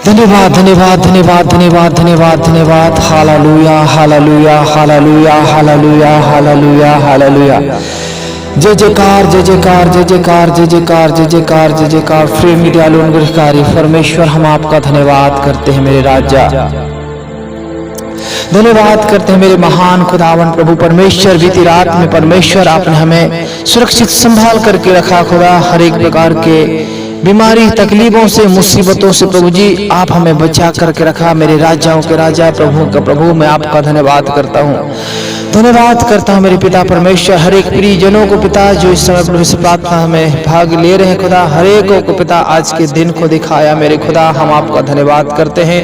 धन्यवाद धन्यवाद धन्यवाद धन्यवाद धन्यवाद धन्यवाद। Hallelujah hallelujah hallelujah hallelujah hallelujah hallelujah. जय जयकार जय जयकार जय जयकार जय जयकार जय जयकार जय जयकार। प्रेम दयालु अनुग्रहकारी परमेश्वर, हम आपका धन्यवाद करते हैं मेरे राजा, धन्यवाद करते हैं मेरे महान खुदावन प्रभु परमेश्वर। बीती रात में परमेश्वर आपने हमें सुरक्षित संभाल करके रखा खुदा। हर एक प्रकार के बीमारी, तकलीफों से, मुसीबतों से प्रभु जी आप हमें बचा करके रखा। मेरे राजाओं के राजा, प्रभु का प्रभु, मैं आपका धन्यवाद करता हूँ, धन्यवाद करता हूँ मेरे पिता परमेश्वर। हर एक प्रियजनों को पिता जो इस समय प्रभु से प्रार्थना में भाग ले रहे हैं खुदा, हर एक को पिता आज के दिन को दिखाया मेरे खुदा। हम आपका धन्यवाद करते हैं,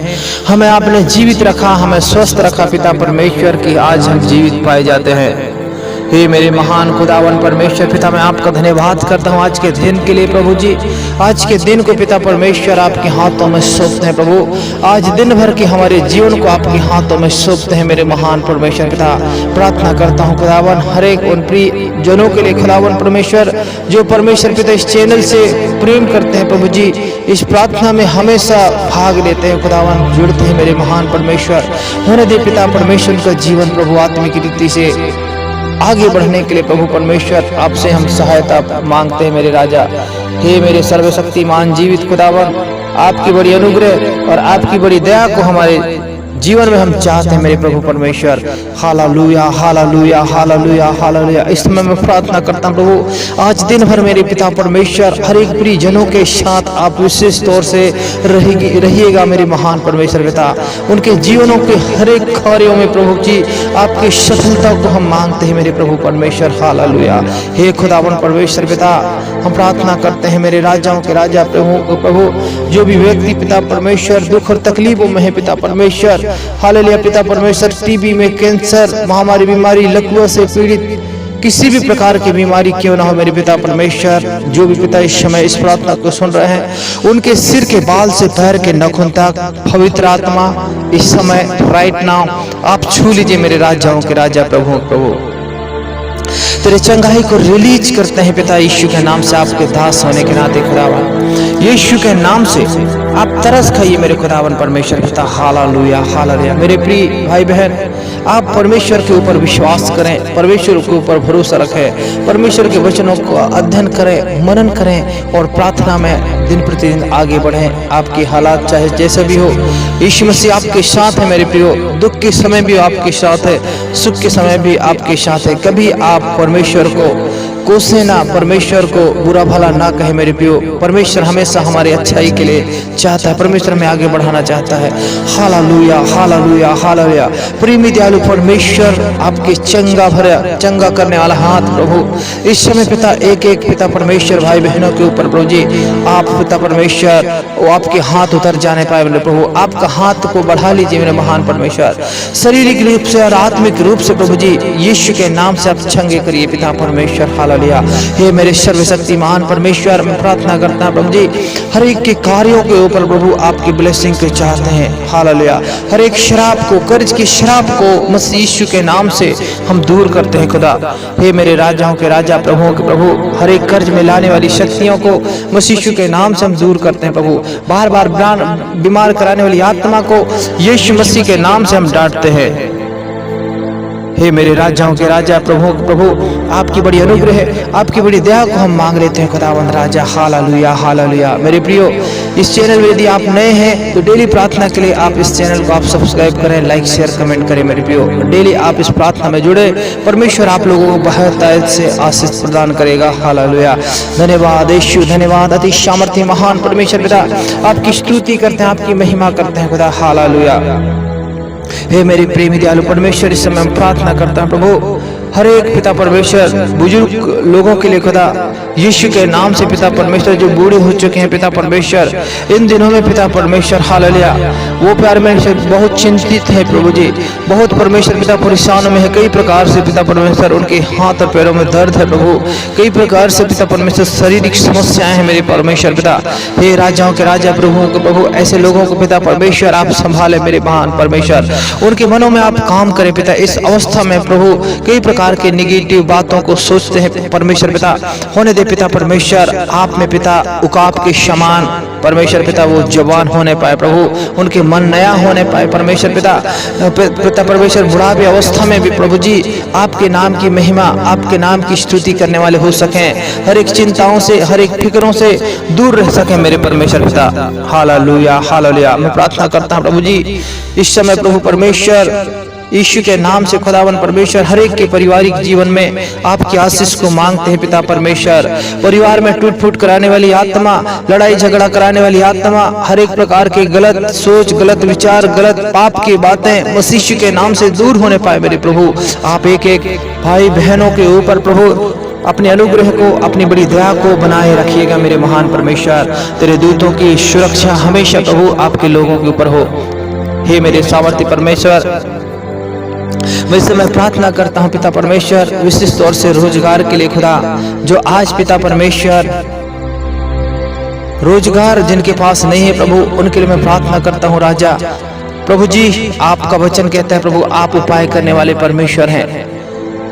हमें आपने जीवित रखा, हमें स्वस्थ रखा पिता परमेश्वर की आज हम जीवित पाए जाते हैं। हे मेरे महान खुदावन परमेश्वर पिता, मैं आपका धन्यवाद करता हूँ आज के दिन के लिए प्रभु जी। आज के दिन को पिता परमेश्वर आपके हाथों में सौंपते हैं प्रभु। आज दिन भर के हमारे जीवन को आपके हाथों में सौंपते हैं मेरे महान परमेश्वर पिता। प्रार्थना करता हूँ खुदावन हर एक उन प्रिय जनों के लिए खुदावन परमेश्वर जो परमेश्वर पिता इस चैनल से प्रेम करते हैं प्रभु जी, इस प्रार्थना में हमेशा भाग लेते हैं खुदावन, जुड़ते हैं मेरे महान परमेश्वर। होने दे पिता परमेश्वर का जीवन प्रभु आत्मिक रीति से आगे बढ़ने के लिए प्रभु परमेश्वर आपसे हम सहायता मांगते हैं मेरे राजा। हे मेरे सर्वशक्तिमान जीवित खुदावन, आपकी बड़ी अनुग्रह और आपकी बड़ी दया को हमारे जीवन में हम चाहते हैं मेरे प्रभु परमेश्वर। Hallelujah hallelujah hallelujah hallelujah. इस समय मैं प्रार्थना करता हूँ प्रभु, आज दिन भर मेरे पिता परमेश्वर हर एक प्रिय जनों के साथ आप विशेष तौर से रहिएगा मेरे महान परमेश्वर पिता। उनके जीवनों के हर एक कार्यों में प्रभु जी आपकी सफलता को हम मांगते हैं मेरे प्रभु परमेश्वर। हालेलुया। हे खुदावन परमेश्वर पिता, हम प्रार्थना करते हैं मेरे राजाओं के राजा, प्रभु जो भी व्यक्ति पिता परमेश्वर दुख और तकलीफों में है पिता परमेश्वर, हालेलुया पिता परमेश्वर, टीबी में, कैंसर, महामारी, बीमारी, लकवा से पीड़ित किसी भी प्रकार की बीमारी क्यों ना हो मेरे पिता परमेश्वर, जो भी पिता इस समय इस प्रार्थना को सुन रहे हैं, उनके सिर के बाल से पैर के नखून तक पवित्र आत्मा इस समय राइट नाउ आप छू लीजिए मेरे राजाओं के राजा, प्रभु तेरे चंगाई को रिलीज करते हैं पिता यीशु के नाम से। आपके दास होने के नाते खुदावन यीशु के नाम से आप तरस खाइए मेरे खुदावन परमेश्वर पिता। Hallelujah hallelujah. मेरे प्रिय भाई बहन, आप परमेश्वर के ऊपर विश्वास करें, परमेश्वर के ऊपर भरोसा रखें, परमेश्वर के वचनों को अध्ययन करें, मनन करें और प्रार्थना में दिन प्रतिदिन आगे बढ़ें। आपके हालात चाहे जैसे भी हो, यीशु मसीह आपके साथ है मेरे प्रियो। दुख के समय भी आपके साथ है, सुख के समय भी आपके साथ है। कभी आप परमेश्वर को कोसे ना, परमेश्वर को बुरा भला ना कहे मेरे प्रियो। परमेश्वर हमेशा हमारी अच्छाई के लिए चाहता है, परमेश्वर हमें आगे बढ़ाना चाहता है। Hallelujah hallelujah hallelujah. प्रेमी दयालु परमेश्वर आपके चंगा करने वाला हाथ प्रभु इस समय पिता एक एक पिता परमेश्वर भाई बहनों के ऊपर प्रभु जी आप पिता परमेश्वर वो आपके हाथ उतर जाने पाए मेरे प्रभु। आपका हाथ को बढ़ा लीजिए मेरे महान परमेश्वर, शारीरिक रूप से और आत्मिक रूप से प्रभु जी यीशु के नाम से आप चंगे करिए पिता परमेश्वर। हालेलुया। हे मेरे सर्वशक्तिमान परमेश्वर, मैं प्रार्थना करता हूं प्रभु जी हर एक के कार्यों के ऊपर प्रभु आपकी ब्लेसिंग को चाहते हैं। हालेलुया। हर एक शराब को, कर्ज की शराब को मसीह यीशु के नाम से हम दूर करते हैं खुदा। हे मेरे राजाओं के राजा, प्रभुओं के प्रभु, हर एक कर्ज में लाने वाली शक्तियों को मसीह यीशु के नाम से हम दूर करते हैं प्रभु। बार बार बीमार कराने वाली आत्मा को यीशु मसीह के नाम से हम डांटते हैं। हे मेरे राजाओं के राजा, प्रभु आपकी बड़ी अनुग्रह है, आपकी बड़ी दया को हम मांग लेते हैं खुदावंद राजा। Hallelujah hallelujah. मेरे प्रियो, इस चैनल में यदि आप नए हैं तो डेली प्रार्थना के लिए आप इस चैनल को आप सब्सक्राइब करें, लाइक शेयर कमेंट करें मेरे प्रियो। डेली आप इस प्रार्थना में जुड़े, परमेश्वर आप लोगों को बहुत से आशीष प्रदान करेगा। हालेलुया। धन्यवाद यीशु, धन्यवाद अति सामर्थ्य महान परमेश्वर पिता, आपकी स्तुति करते हैं, आपकी महिमा करते हैं खुदा। हालेलुया। हे मेरे प्रेमी दयालु परमेश्वर, इस समय हम प्रार्थना करता हूं प्रभु हर एक पिता परमेश्वर बुजुर्ग लोगों के लिए खुदा यीशु के नाम से पिता परमेश्वर, जो बूढ़े हो चुके हैं पिता परमेश्वर इन दिनों में पिता परमेश्वर। हालेलुया। वो प्यार में से बहुत चिंतित है प्रभु जी, बहुत परमेश्वर पिता परेशान में है कई प्रकार से पिता परमेश्वर। उनके हाथ और पैरों में दर्द है प्रभु, कई प्रकार से पिता परमेश्वर शारीरिक समस्याएं हैं मेरे परमेश्वर पिता। हे राजाओं के राजा, प्रभुओं के प्रभु, ऐसे लोगों को पिता परमेश्वर आप संभाले मेरे महान परमेश्वर। उनके मनों में आप काम करें पिता। इस अवस्था में प्रभु कई प्रकार के निगेटिव बातों को सोचते हैं परमेश्वर पिता, होने दे पिता परमेश्वर। आप में पिता उकाब के समान परमेश्वर पिता वो जवान होने पाए प्रभु, उनके मन नया होने पाए परमेश्वर पिता परमेश्वर बुढ़ापे अवस्था में भी प्रभु जी आपके नाम की महिमा, आपके नाम की स्तुति करने वाले हो सकें, हर एक चिंताओं से, हर एक फिक्रों से दूर रह सकें मेरे परमेश्वर पिता। Hallelujah hallelujah. मैं प्रार्थना करता हूँ प्रभु जी इस समय प्रभु परमेश्वर यीशु के नाम से खुदावन परमेश्वर हर एक के पारिवारिक जीवन में आपकी आशीष को मांगते हैं पिता परमेश्वर। परिवार में टूट फूट कराने वाली आत्मा, लड़ाई झगड़ा कराने वाली आत्मा, हर एक प्रकार के गलत सोच, गलत विचार, गलत पाप की बातें मसीह के नाम से दूर होने पाए मेरे प्रभु। आप एक एक भाई बहनों के ऊपर प्रभु अपने अनुग्रह को, अपनी बड़ी दया को बनाए रखिएगा मेरे महान परमेश्वर। तेरे दूतों की सुरक्षा हमेशा प्रभु आपके लोगों के ऊपर हो। हे मेरे सामर्थ्य परमेश्वर, वैसे मैं प्रार्थना करता हूँ पिता परमेश्वर विशेष तौर से रोजगार के लिए खुदा, जो आज पिता परमेश्वर रोजगार जिनके पास नहीं है प्रभु, उनके लिए मैं प्रार्थना करता हूँ राजा। प्रभु जी आपका वचन कहता है प्रभु आप उपाय करने वाले परमेश्वर हैं।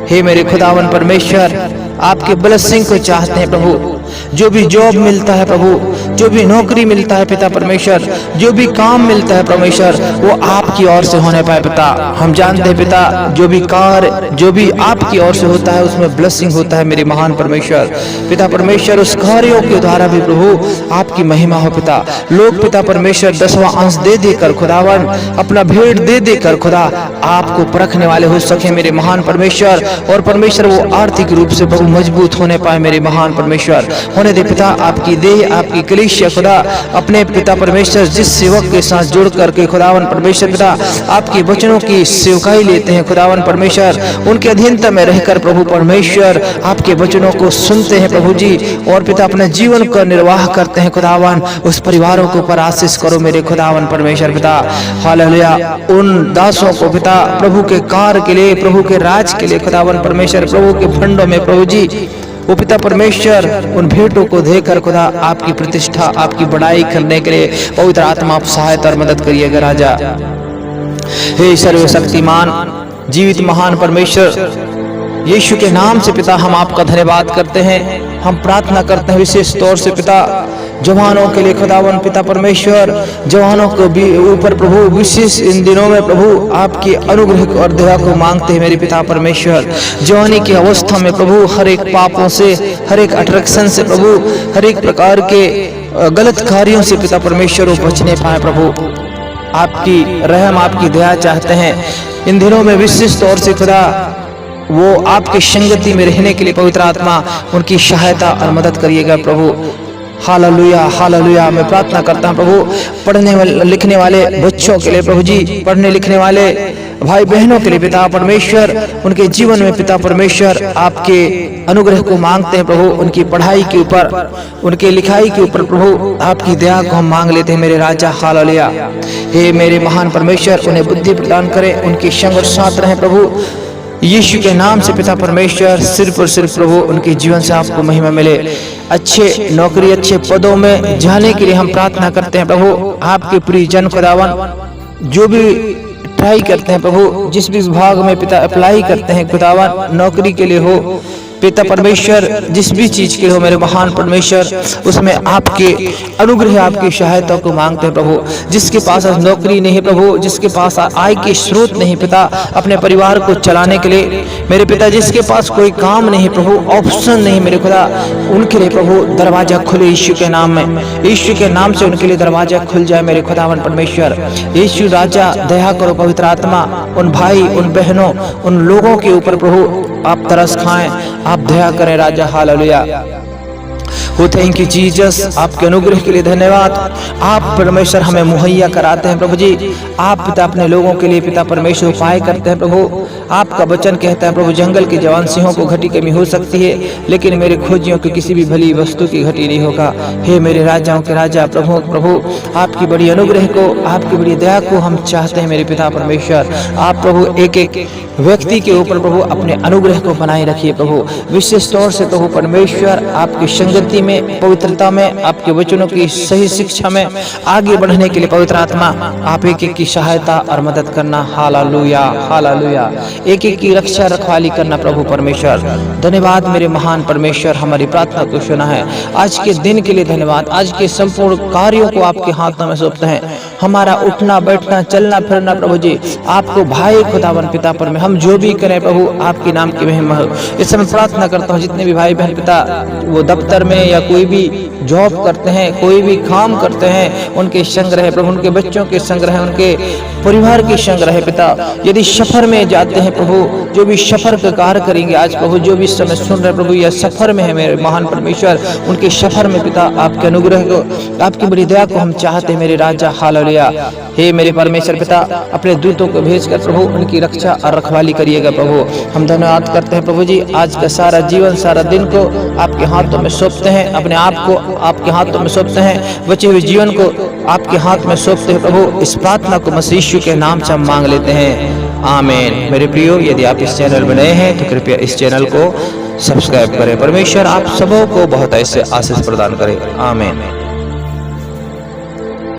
हे मेरे खुदावन परमेश्वर, आपके ब्लेसिंग को चाहते हैं प्रभु। जो भी जॉब मिलता है प्रभु, जो भी नौकरी मिलता है पिता परमेश्वर, जो भी काम मिलता है परमेश्वर, वो आपकी ओर से होने पाए पिता। हम जानते हैं पिता जो भी कार्य जो भी आपकी ओर से होता है उसमें ब्लेसिंग होता है मेरे महान परमेश्वर। पिता परमेश्वर उस कार्यों के द्वारा भी प्रभु आपकी महिमा हो पिता। लोग पिता परमेश्वर 10वां अंश दे देकर खुदावन, अपना भेंट दे देकर खुदा आपको परखने वाले हो सके मेरे महान परमेश्वर। और परमेश्वर वो आर्थिक रूप से बहुत मजबूत होने पाए मेरे महान परमेश्वर। होने दे पिता आपकी देह, आपकी कलीसिया खुदा अपने पिता परमेश्वर जिस सेवक के साथ जुड़ करके खुदावन परमेश्वर पिता आपके वचनों की सेवकाई लेते हैं खुदावन परमेश्वर, उनके अधीनता में रहकर प्रभु परमेश्वर आपके वचनों को सुनते हैं प्रभु जी, और पिता अपने जीवन का निर्वाह करते हैं खुदावन। उस परिवारों को पर आशीष करो मेरे खुदावन परमेश्वर पिता। हालेलुया। उन दासों को पिता प्रभु के कार्य के लिए, प्रभु के राज के लिए खुदावन परमेश्वर, प्रभु के फंडों में प्रभु जी वो पिता परमेश्वर उन भेंटों को देकर खुदा आपकी प्रतिष्ठा, आपकी बड़ाई करने के लिए पवित्र आत्मा आप सहायता और मदद करिएगा राजा। हे सर्वशक्तिमान जीवित महान परमेश्वर, यीशु के नाम से पिता हम आपका धन्यवाद करते हैं। हम प्रार्थना करते हैं विशेष तौर से पिता जवानों के लिए खुदावन पिता परमेश्वर, जवानों को भी ऊपर प्रभु विशेष इन दिनों में प्रभु आपकी अनुग्रह और दया को मांगते हैं मेरे पिता परमेश्वर। जवानी की अवस्था में प्रभु हर एक पापों से, हर एक अट्रैक्शन से प्रभु, हर एक प्रकार के गलत कार्यों से पिता परमेश्वर वो बचने पाए प्रभु। आपकी रहम, आपकी दया चाहते हैं इन दिनों में विशेष तौर से खुदा वो आपकी संगति में रहने के लिए पवित्र आत्मा उनकी सहायता और मदद करिएगा प्रभु। Hallelujah hallelujah. मैं प्रार्थना करता हूँ प्रभु पढ़ने वाले लिखने वाले बच्चों के लिए प्रभु जी, पढ़ने लिखने वाले भाई बहनों के लिए पिता परमेश्वर, उनके जीवन में पिता परमेश्वर आपके अनुग्रह को मांगते हैं प्रभु। उनकी पढ़ाई के ऊपर, उनके लिखाई के ऊपर प्रभु आपकी दया को हम मांग लेते हैं मेरे राजा। हालेलुया। हे मेरे महान परमेश्वर, उन्हें बुद्धि प्रदान करें, उनके संग और साथ रहें प्रभु यीशु के नाम से पिता परमेश्वर। सिर्फ और सिर्फ प्रभु उनके जीवन से आपको महिमा मिले। अच्छे नौकरी, अच्छे पदों में जाने के लिए हम प्रार्थना करते हैं प्रभु। आपके प्रिय जन खुदावन जो भी ट्राई करते हैं प्रभु, जिस भी विभाग में पिता अप्लाई करते हैं खुदावन, नौकरी के लिए हो पिता परमेश्वर, जिस भी चीज के हो मेरे महान परमेश्वर, उसमें आपके अनुग्रह, आपकी सहायता को मांगते हैं प्रभु। जिसके पास नौकरी नहीं प्रभु, जिसके पास आय के स्रोत नहीं पिता अपने परिवार को चलाने के लिए मेरे पिता, जिसके पास कोई काम नहीं प्रभु, ऑप्शन नहीं मेरे खुदा, उनके लिए प्रभु दरवाजा खुले यीशु के नाम में। यीशु के नाम से उनके लिए दरवाजा खुल जाए मेरे खुदावन परमेश्वर। यीशु राजा दया करो पवित्र आत्मा, उन भाई, उन बहनों, उन लोगों के ऊपर प्रभु आप तरस खाएं, आप दया करें राजा। हालेलुया। हो थैंक यू जीसस। आपके अनुग्रह के लिए धन्यवाद। आप परमेश्वर हमें मुहैया कराते हैं प्रभु जी। आप पिता अपने लोगों के लिए पिता परमेश्वर उपाय करते हैं प्रभु। आपका वचन कहता है प्रभु, जंगल के जवान सिंहों को घटी कमी हो सकती है, लेकिन मेरे खोजियों की किसी भी भली वस्तु की घटी नहीं होगा। हे मेरे राजाओं के राजा प्रभु, प्रभु आपकी बड़ी अनुग्रह को, आपकी बड़ी दया को हम चाहते हैं मेरे पिता परमेश्वर। आप प्रभु एक एक व्यक्ति के ऊपर प्रभु अपने अनुग्रह को बनाए रखिए प्रभु। विशेष तौर से प्रभु परमेश्वर आपकी संगति में, पवित्रता में, आपके वचनों की सही शिक्षा में आगे बढ़ने के लिए पवित्र आत्मा आप एक एक की सहायता और मदद करना। Hallelujah, hallelujah. एक एक की रक्षा रखवाली करना प्रभु परमेश्वर। धन्यवाद मेरे महान परमेश्वर, हमारी प्रार्थना को सुना है। आज के दिन के लिए धन्यवाद। आज के संपूर्ण कार्यों को आपके हाथों में सौंपते हैं। हमारा उठना बैठना चलना फिरना प्रभु जी आपको भाई खुदावन पिता पर में हम जो भी करें प्रभु आपके नाम की महिमा हो। इस समय प्रार्थना करता हूँ जितने भी भाई बहन पिता वो दफ्तर में या कोई भी जॉब करते हैं, कोई भी काम करते हैं, उनके संग रहे प्रभु, उनके बच्चों के संग रहे, उनके परिवार के संग रहे पिता। यदि सफर में जाते हैं प्रभु, जो भी सफर का कार्य करेंगे आज प्रभु, जो भी इस समय सुन रहे प्रभु या सफर में है मेरे महान परमेश्वर, उनके सफर में पिता आपके अनुग्रह को, आपकी बड़ी दया को हम चाहते हैं मेरे राजा। हालेलुया। हे मेरे परमेश्वर पिता, अपने दूतों को भेजकर प्रभु उनकी रक्षा और रखवाली करिएगा प्रभु। हम धन्यवाद करते हैं प्रभु जी, आज का सारा जीवन सारा दिन को आपके हाथों में सौंपते हैं, अपने आप को आपके हाथों में सौंपते हैं, बचे हुए जीवन को आपके हाथ में सौंपते हैं प्रभु। इस प्रार्थना को मसीह यीशु के नाम से हम मांग लेते हैं, आमीन। मेरे प्रियो, यदि आप इस चैनल में नए हैं तो कृपया इस चैनल को सब्सक्राइब करें। परमेश्वर आप सबों को बहुत ऐसे आशीष प्रदान करें, आमीन।